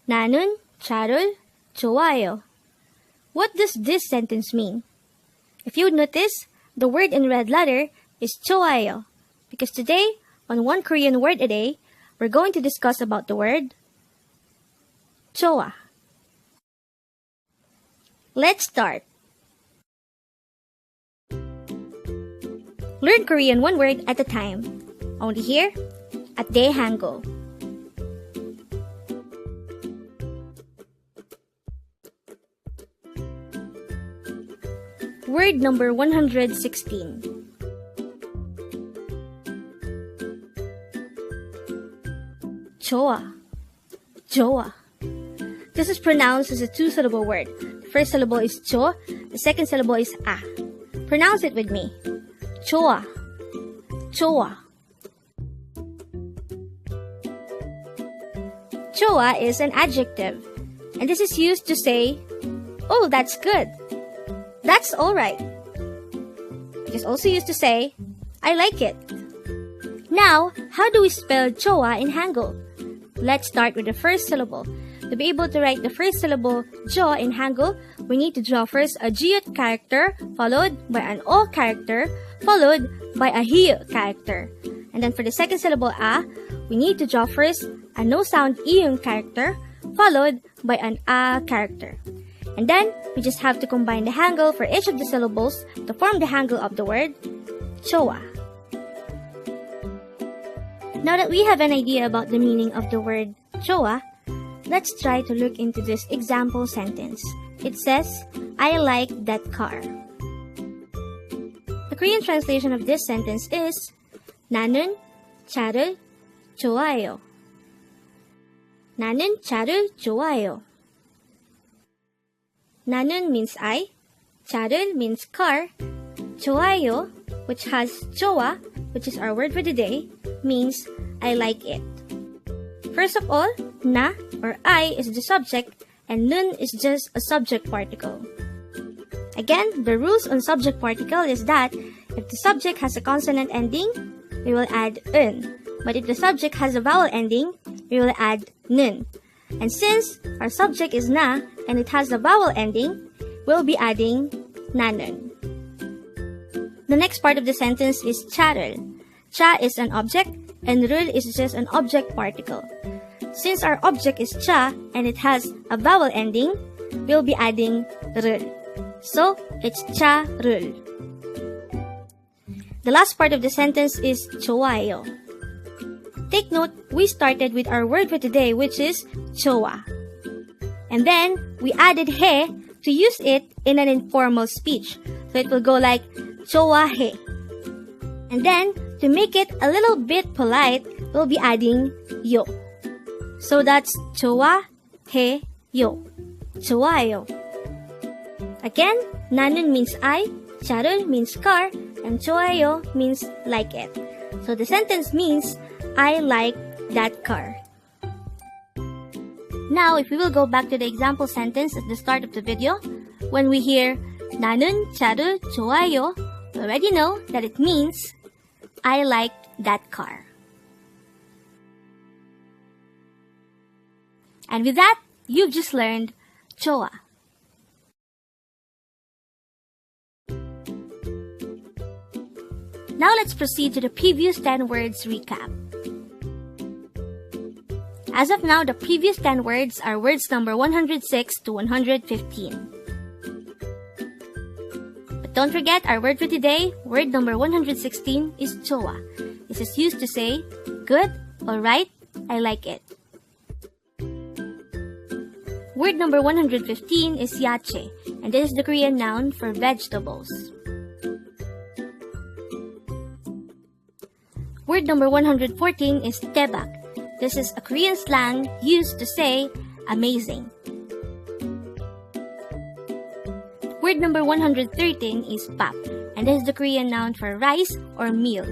나는 차를 좋아해요. What does this sentence mean? If you would notice, the word in red letter is 좋아해요. Because today, on One Korean Word a Day, we're going to discuss about the word joha. Let's start. Learn Korean one word at a time. Only here at Dae-Hangul. Word number 116. Joh-A. Joh-A. This is pronounced as a two-syllable word. The first syllable is jo, the second syllable is a. Pronounce it with me. Joh-A. Joh-A. Joh-A is an adjective, and this is used to say, "Oh, that's good. That's alright." It is also used to say, "I like it." Now, how do we spell joha in Hangul? Let's start with the first syllable. To be able to write the first syllable jo in Hangul, we need to draw first a jiut character, followed by an o character, followed by a hiu character. And then for the second syllable a, we need to draw first a no-sound iyung character, followed by an a character. And then, we just have to combine the Hangul for each of the syllables to form the Hangul of the word joha. Now that we have an idea about the meaning of the word joha, let's try to look into this example sentence. It says, "I like that car." The Korean translation of this sentence is, 나는 차를 좋아해요. 나는 차를 좋아해요. 나는 means I, 차를 means car, 좋아해요, which has joha, which is our word for today, means I like it. First of all, na or I is the subject and nun is just a subject particle. Again, the rules on subject particle is that if the subject has a consonant ending, we will add un. But if the subject has a vowel ending, we will add nun. And since our subject is na and it has a vowel ending, we'll be adding nanun. The next part of the sentence is 차를. Cha is an object and 를 is just an object particle. Since our object is cha and it has a vowel ending, we'll be adding 를. So, it's 차를. The last part of the sentence is 좋아해요. Take note, we started with our word for today, which is joha. And then, we added he to use it in an informal speech. So it will go like 좋아해. And then, to make it a little bit polite, we'll be adding 요. So that's 좋아해요. 좋아해요. Again, 나는 means I, 차를 means car, and 좋아해요 means like it. So the sentence means, I like that car. Now, if we will go back to the example sentence at the start of the video, when we hear 나는 차를 좋아해요, we already know that it means I like that car. And with that, you've just learned joha. Now let's proceed to the previous 10 words recap. As of now, the previous 10 words are words number 106 to 115. But don't forget, our word for today, word number 116, is joha. This is used to say, good, alright, I like it. Word number 115 is yache, and this is the Korean noun for vegetables. Word number 114 is daebak. This is a Korean slang used to say amazing. Word number 113 is pap, and this is the Korean noun for rice or meal.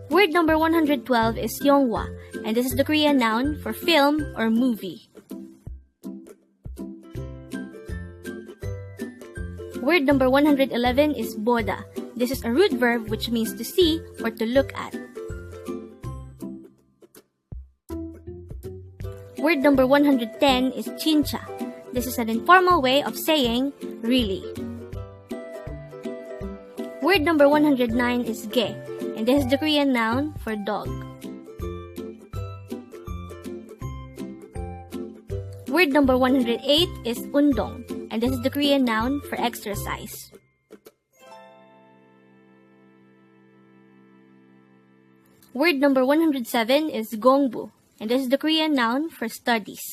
Word number 112 is yonghwa, and this is the Korean noun for film or movie. Word number 111 is boda. This is a root verb which means to see or to look at. Word number 110 is chincha. This is an informal way of saying really. Word number 109 is ge, and this is the Korean noun for dog. Word number 108 is undong, and this is the Korean noun for exercise. Word number 107 is gongbu, and this is the Korean noun for studies.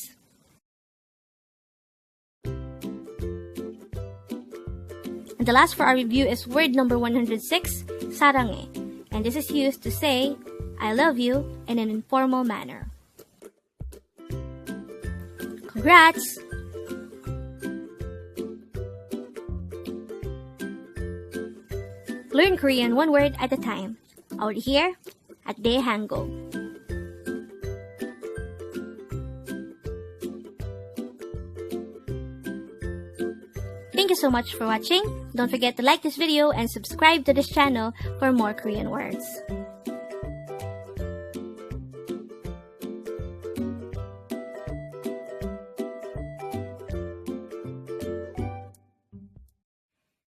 And the last for our review is word number 106, sarange, and this is used to say, I love you in an informal manner. Congrats! Learn Korean one word at a time, out here at Dae-Hangul. Thank you so much for watching. Don't forget to like this video and subscribe to this channel for more Korean words.